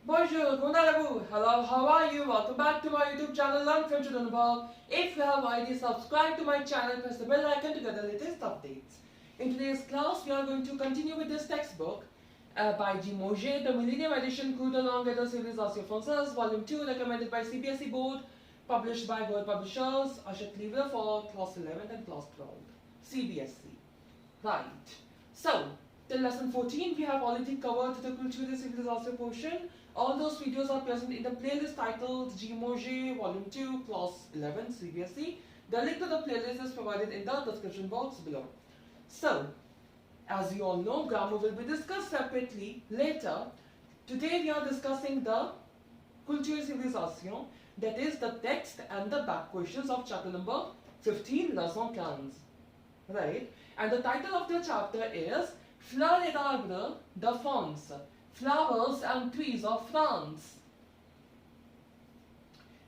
Bonjour, comment allez-vous? Hello, how are you? Welcome back to my YouTube channel, Learn French with Anubhav. If you have already subscribed to my channel, press the bell icon to get the latest updates. In today's class, we are going to continue with this textbook by Mauger, the Millennium Edition, Cours, langue, civilisation, française, Volume 2, recommended by CBSE Board, published by World Publishers, Achète livre for Class 11 and Class 12, CBSE. Right. So, till lesson 14, we have already covered the culture civilisation portion. All those videos are present in the playlist titled Mauger Volume 2, Class 11, CBSE. The link to the playlist is provided in the description box below. So, as you all know, grammar will be discussed separately later. Today we are discussing the culture civilisation, that is the text and the back questions of chapter number 15, lesson 15. Right? And the title of the chapter is Fleurs et Arbres de France, Flowers and Trees of France.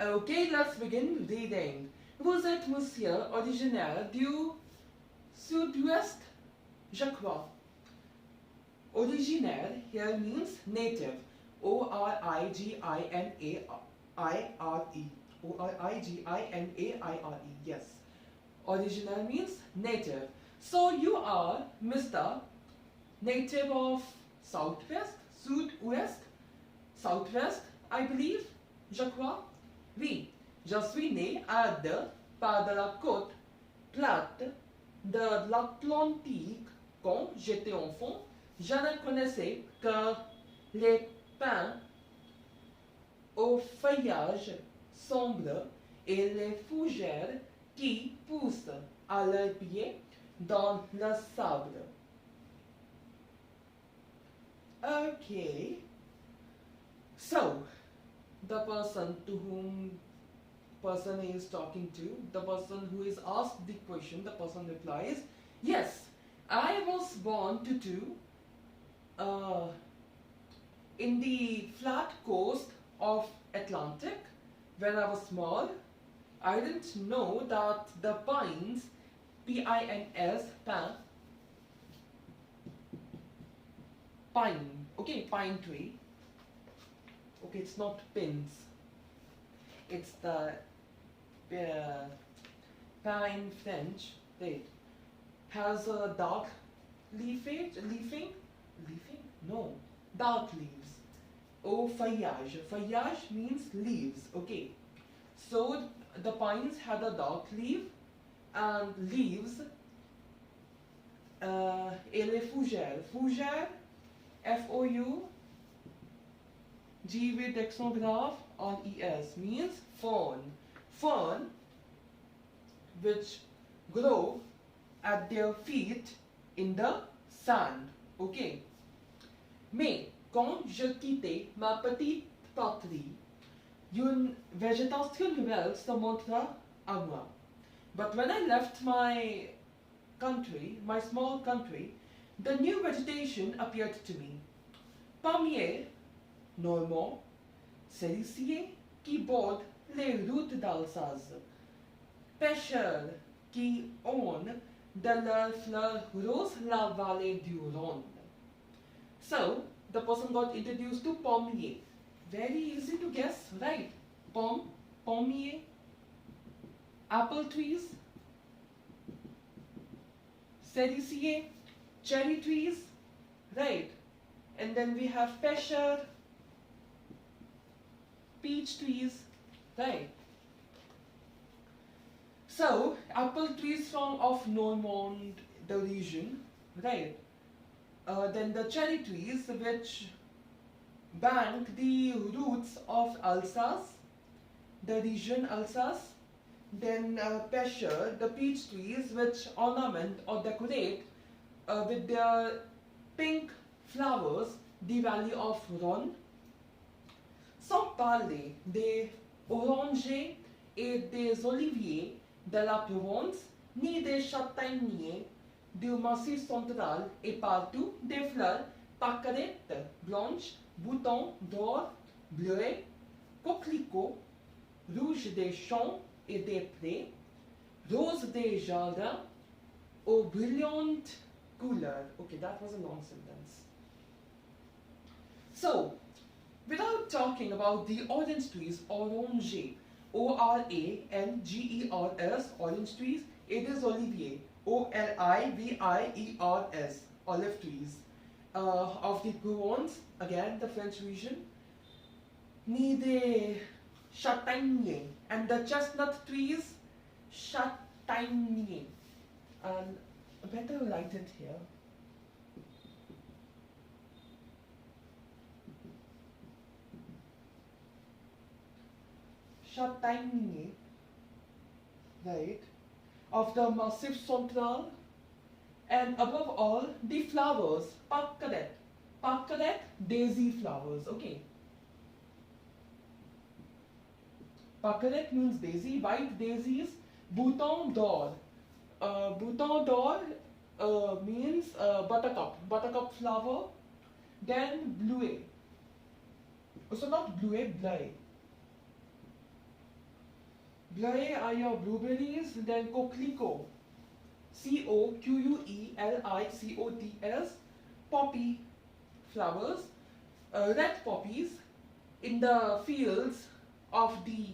Okay, let's begin reading. Vous êtes monsieur originaire du sud-ouest, je crois. Originaire here means native. O-R-I-G-I-N-A-I-R-E. O-R-I-G-I-N-A-I-R-E. Yes. Originaire means native. So you are Mr. Native of Southwest, Sud-Ouest, Southwest, I believe, je crois. Oui, je suis né à pas de la côte plate de l'Atlantique. Quand j'étais enfant, je ne connaissais que les pins au feuillage sombre et les fougères qui poussent à leurs pieds dans le sable. Okay. So, the person to whom person is talking to, the person who is asked the question, the person replies, yes, I was born in the flat coast of Atlantic when I was small. I didn't know that the pines, P-I-N-S, pine, okay, pine tree. Okay, it's not pins. It's the pine French. Wait, has a dark leafing? No, dark leaves. Oh, feuillage. Feuillage means leaves. Okay, so the pines had a dark leaf and leaves. Et les fougères. Fougères, F-O-U-G with accent grave on E-S means fern. Fern which grow at their feet in the sand. Okay. Mais quand je quittais ma petite patrie, une végétation nouvelle se montra à moi. But when I left my country, my small country, the new vegetation appeared to me. Palmiers, normand, cerisiers qui bordent les routes d'Alsace, pêcheurs qui ont de leurs fleurs roses la vallée du Rhône. So, the person got introduced to palmier. Very easy to guess, right? Palmier, apple trees, cerisier, cherry trees, right? And then we have pêcheurs, peach trees, right? So, apple trees of Normand, the region, right? Then the cherry trees which bank the roots of Alsace, the region Alsace. Then pêcheurs, the peach trees which ornament or decorate with their pink flowers the valley of Rhône. Sans parler des orangers et des oliviers de la Provence, ni des châtaigniers du Massif central et partout des fleurs pâquerettes blanches, boutons d'or, bleuets, coquelicots, rouges des champs et des prés, roses des jardins, aux brillantes couleurs. Okay, that was a long sentence. So, Without talking about the orange trees, oranger, Orangers, orange trees, it is olivier, Oliviers, olive trees. Of the Provence, again the French region, ni des châtaigniers, and the chestnut trees, châtaignier. And I better write it here. Châtaignier, right, of the Massif Central, and above all, the flowers, Parcadet, daisy flowers, okay. Parcadet means daisy, white daisies, bouton d'or. Bouton d'or means buttercup flower, then bluet. So not bluet, bleuet. Bleuet are your blueberries, then coquelicot, Coquelicots, poppy flowers, red poppies in the fields of the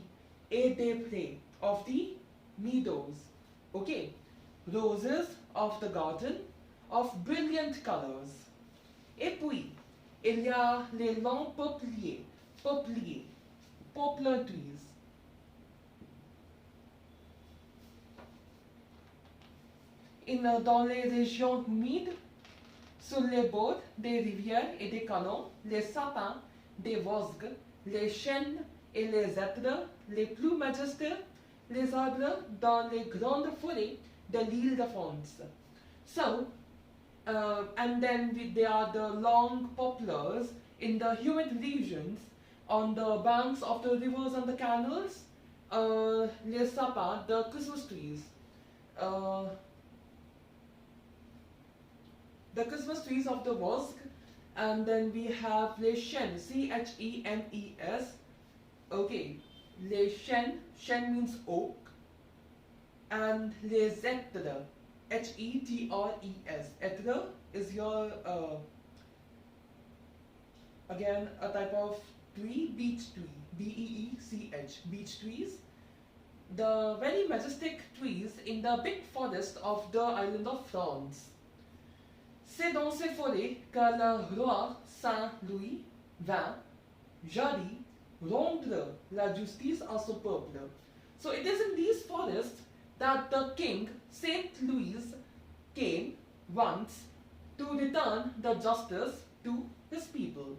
Air de Pré, of the meadows, okay, roses of the garden of brilliant colors. Et puis, il y a les longs peupliers, poplar trees. Dans les régions humides, sur les bords des rivières et des canaux, les sapins, des vosges, les chênes et les hêtres, les plus majestueux, les arbres dans les grandes forêts de l'île de France. So, and then there are the long poplars in the humid regions on the banks of the rivers and the canals, les sapins, the Christmas trees. The Christmas trees of the Vosges, and then we have les chênes, Chenes, okay, les chênes, chêne means oak, and les hêtres, Hetres, hêtres is your, again, a type of tree, beech tree, Beech, beech trees. The very majestic trees in the big forest of the island of France. C'est dans ces forêts que le roi Saint-Louis vint, jadis, rendre la justice à son peuple. So it is in these forests that the king Saint Louis came once to return the justice to his people.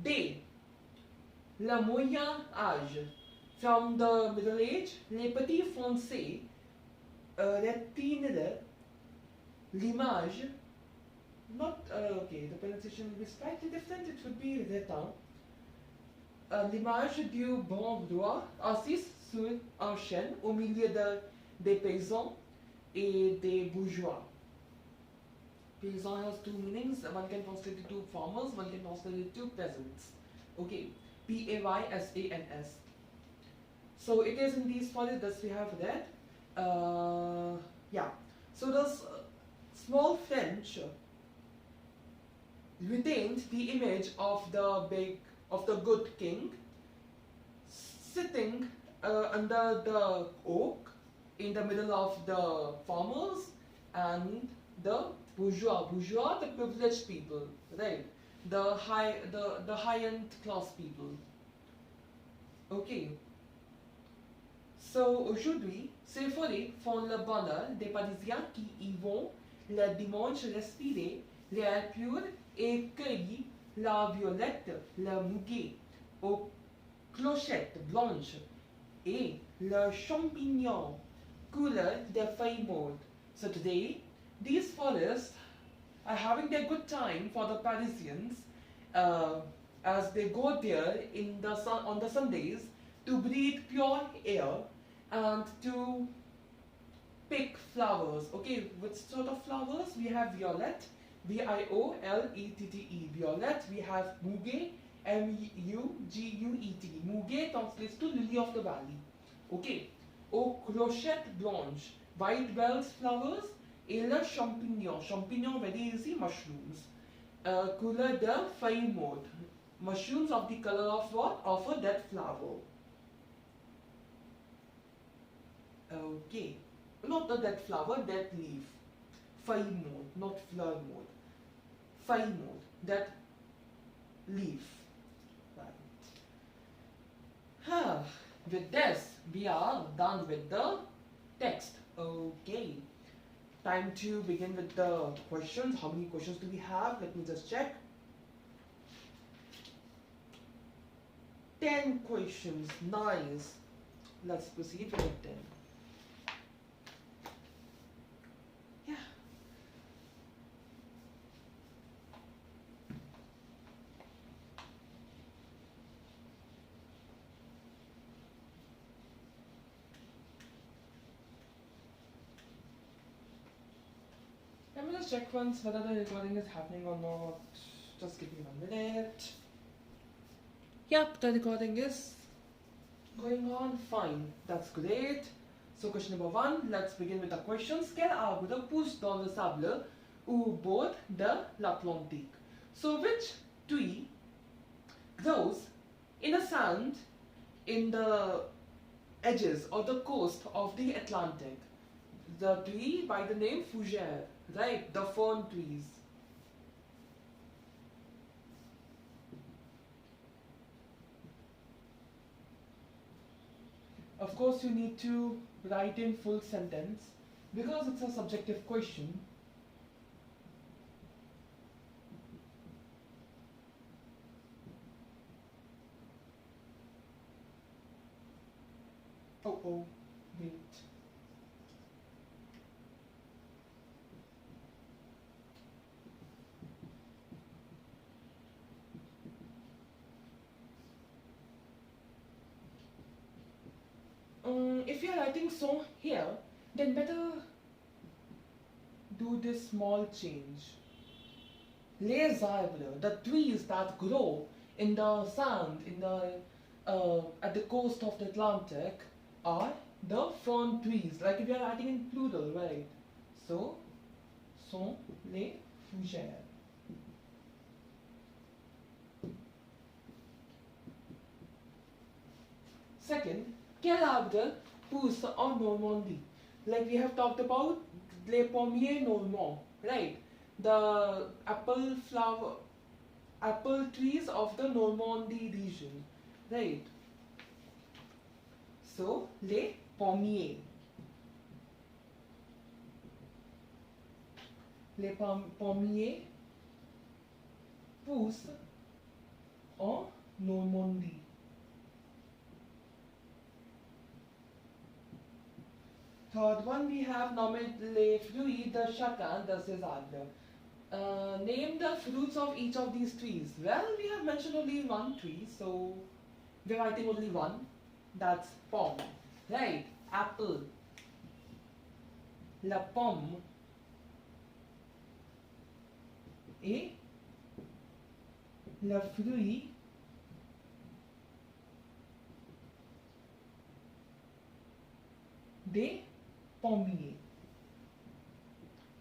Dès le Moyen Âge, from the Middle Age, les petits Français retiennent l'image, not, okay, the pronunciation will be slightly different, it would be retin. L'image du bon roi assis sur un chêne au milieu des paysans et des bourgeois. Paysan has two meanings, one can translate it to farmers, one can translate it to peasants. Okay, Paysans. So it is in these forests that we have read. Yeah, so those small French retained the image of the good king sitting under the oak in the middle of the farmers and the bourgeois, the privileged people, right? The high-end class people. Okay. So aujourd'hui, ces forêts font le bonheur des Parisiens qui y vont le dimanche respirer l'air pur et cueillir la violette, le muguet, aux clochettes blanches et le champignon couleur des feuilles mortes. So today, these forests are having their good time for the Parisians as they go there on the Sundays to breathe pure air and to pick flowers. Okay, which sort of flowers? We have violet, Violette, violet. We have muguet, Muguet. Muguet translates to lily of the valley. Okay, aux clochettes blanches, white bells flowers, et le champignon, very easy, mushrooms. Couleur de feuilles mortes, Mushrooms of the color of what? Of a dead flower. Okay. Not the dead flower, dead leaf. Feuille mode, not fleur mode. Feuille mode, that leaf. Right. With this, we are done with the text. Okay. Time to begin with the questions. How many questions do we have? Let me just check. 10 questions. Nice. Let's proceed with it then. Yeah. Let me just check once whether the recording is happening or not. Just give me 1 minute. Yep, the recording is going on fine. That's great. So question number 1, let's begin with the questions. Quel arbre pousse dans le sable au bord de l'Atlantique? So which tree grows in the sand in the edges or the coast of the Atlantic? The tree by the name fougère, right? The fern trees. Of course, you need to write in full sentence because it's a subjective question. Oh, wait. If you're writing so here, then better do this small change. Les arbres, the trees that grow in the sand, in the at the coast of the Atlantic, are the fern trees. Like if you're writing in plural, right? So, sont les fougères. Second, quel arbre pousse en Normandie? Like we have talked about les pommiers normands, right? The apple trees of the Normandy region, right? So, les pommiers. Les pommiers poussent en Normandie. Third one, we have nommé les fruits de chacun de ces arbres. Name the fruits of each of these trees. Well, we have mentioned only one tree, so we're writing only one. That's pomme, right? Apple. La pomme et le fruit des pommiers.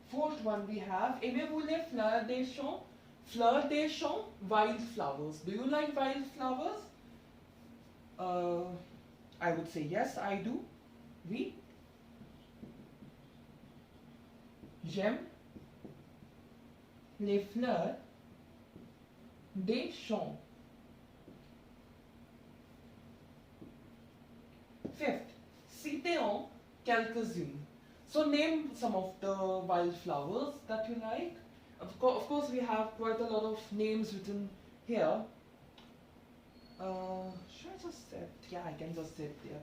Fourth one we have, aimez-vous les fleurs des champs? Fleurs des champs, wildflowers. Do you like wildflowers? I would say yes, I do. Oui. J'aime les fleurs des champs. Fifth, citez-en quelques-unes. So name some of the wildflowers that you like. Of course, we have quite a lot of names written here. Should I just sit? Yeah, I can just sit there.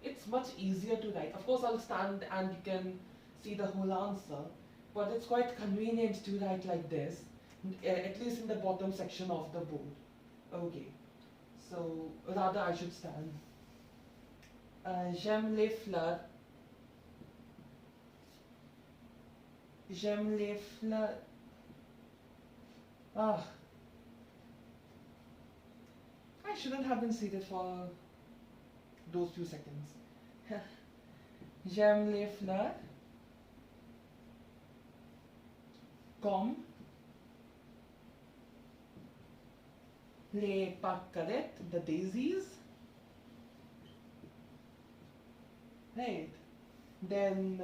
It's much easier to write. Of course, I'll stand and you can see the whole answer, but it's quite convenient to write like this, at least in the bottom section of the board. Okay, so rather I should stand. J'aime les fleurs. J'aime les fleurs. Ah. I shouldn't have been seated for those few seconds. J'aime les fleurs comme les pâquerettes, the daisies, right? Then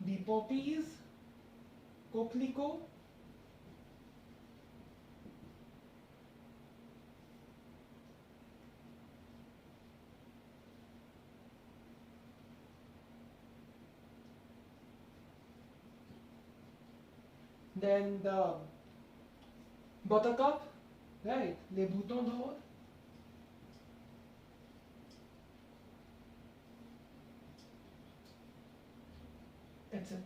the poppies, coquelicot, then the buttercup, right? Les boutons d'or, etc.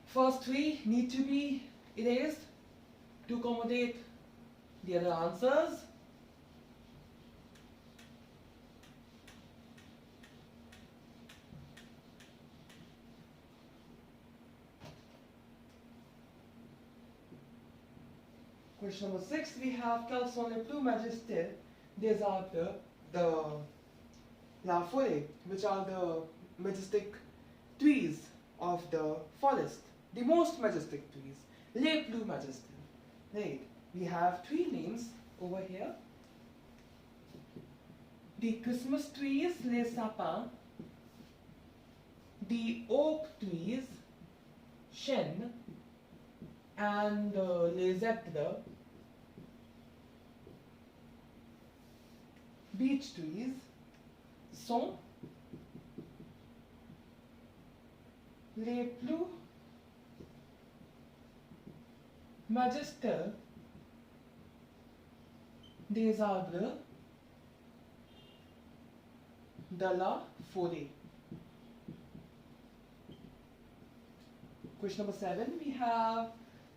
First three need to be erased to accommodate the other answers. Question number 6, we have quels sont les plus majestueux des arbres de la forêt, which are the majestic trees of the forest, the most majestic trees, les plus majestueux, right? We have three names over here. The Christmas trees, les sapins, the oak trees, chênes, and les zèbres, beech trees, sont les plus majestueux des arbres de la forêt. Question number 7, we have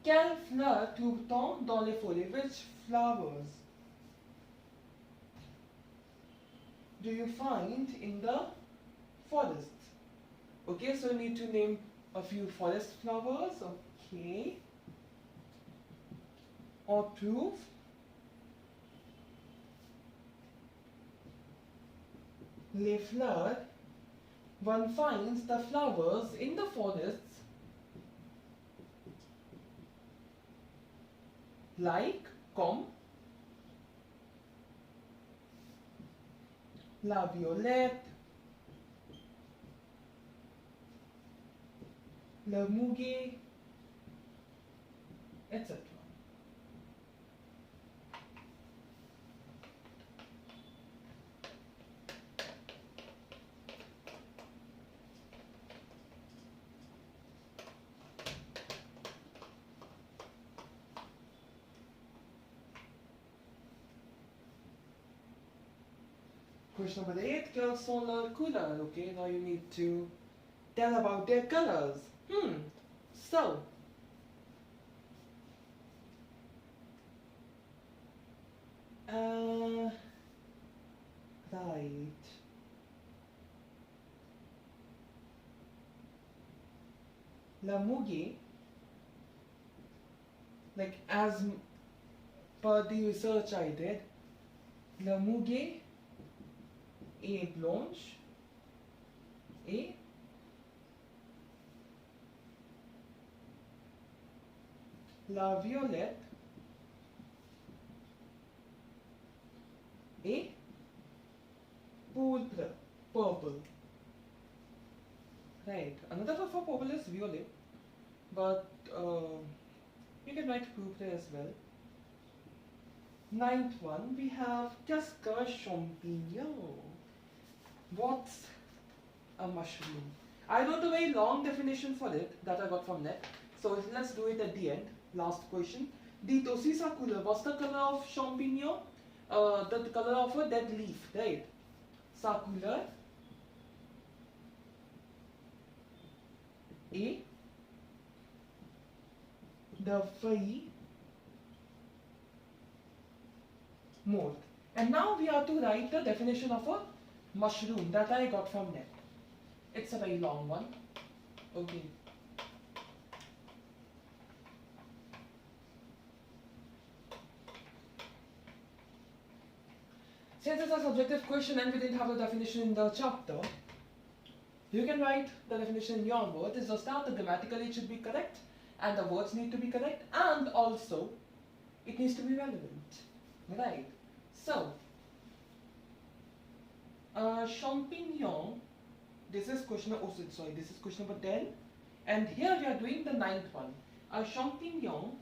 quelles fleurs trouve-t-on dans les forêts? Which flowers do you find in the forest? Okay, so you need to name a few forest flowers. Okay. On trouve les fleurs. One finds the flowers in the forests like, comme, la violette, le muguet, etc. Question number 8, quelles sont leurs couleurs? Okay, now you need to tell about their colors. So, right. La muguet, like as per the research I did, la muguet est blanche et la violette est pourpre, purple. Right, another word for purple is violet, but you can write pourpre as well. Ninth one, we have qu'est-ce qu'un champignon? What's a mushroom? I wrote a very long definition for it that I got from net. So let's do it at the end. Last question. Dites aussi sa couleur. What's the color of champignon? The color of a dead leaf, right? Sa couleur et the feuille morte. And now we have to write the definition of a mushroom that I got from net. It's a very long one. Okay. Since it's a subjective question and we didn't have the definition in the chapter, You can write the definition in your words. It's just that the grammatically it should be correct and the words need to be correct and also it needs to be relevant. Right. So, champignon, this is question this is question number 10 and here we are doing the 9th one. A champignon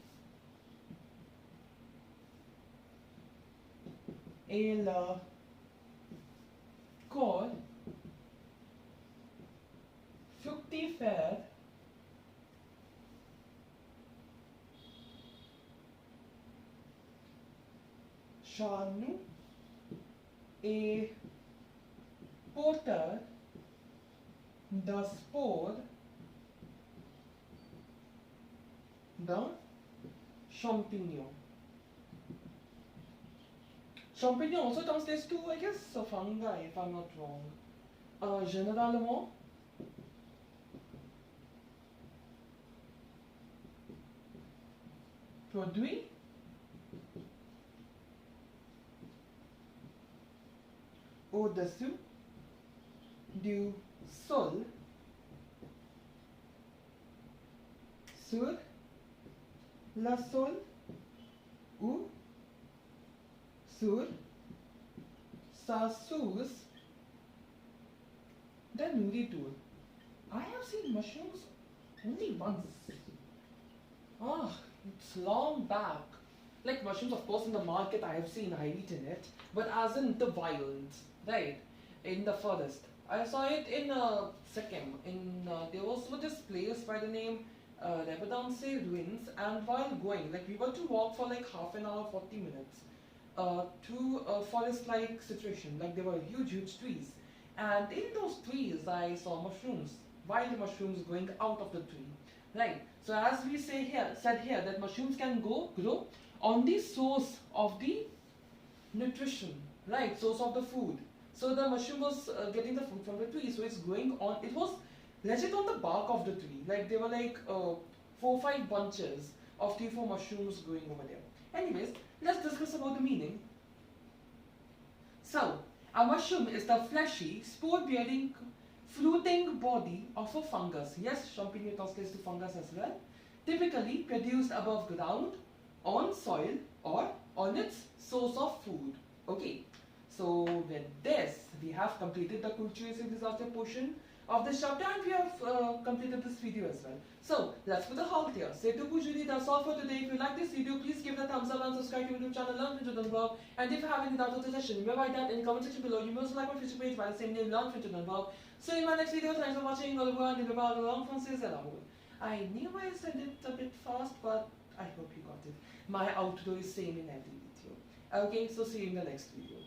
est le corps fructifère charnu et porteur de spores d'un champignon. Champignon also translates to, I guess, a fungi, if I'm not wrong. Généralement, produit au-dessus du sol sur le sol ou sur sa source de nourriture. I have seen mushrooms only once. It's long back. Like mushrooms, of course, in the market I have seen, I have eaten it, but as in the wild, right? In the forest. I saw it in Sikkim. There was this place by the name Rebadanse ruins, and while going, like we were to walk for like half an hour, 40 minutes to a forest-like situation. Like there were huge trees, and in those trees I saw mushrooms, wild mushrooms growing out of the tree. Right. So as we said here that mushrooms can grow on the source of the nutrition, right? Source of the food. So the mushroom was getting the food from the tree, so it's growing on. It was legit on the bark of the tree. Like there were like 4 or 5 bunches of 3-4 mushrooms growing over there. Anyways, let's discuss about the meaning. So, a mushroom is the fleshy, spore-bearing, fruiting body of a fungus. Yes, champignon translates to fungus as well. Typically produced above ground, on soil, or on its source of food. Okay, so with this, we have completed the culture and disaster portion of this chapter, and we have completed this video as well. So let's put a halt here. C'est tout pour aujourd'hui. That's all for today. If you like this video, please give it a thumbs up and subscribe to my YouTube channel, Learn French with Anubhav. And if you have any doubt or suggestion, you may write that in the comment section below. You may also like my Facebook page by the same name, Learn French with Anubhav. See you in my next video. Thanks for watching. Au revoir. Anubhav, langue française. I knew I said it a bit fast, but I hope you got it. My outro is same in every video. Okay, so see you in the next video.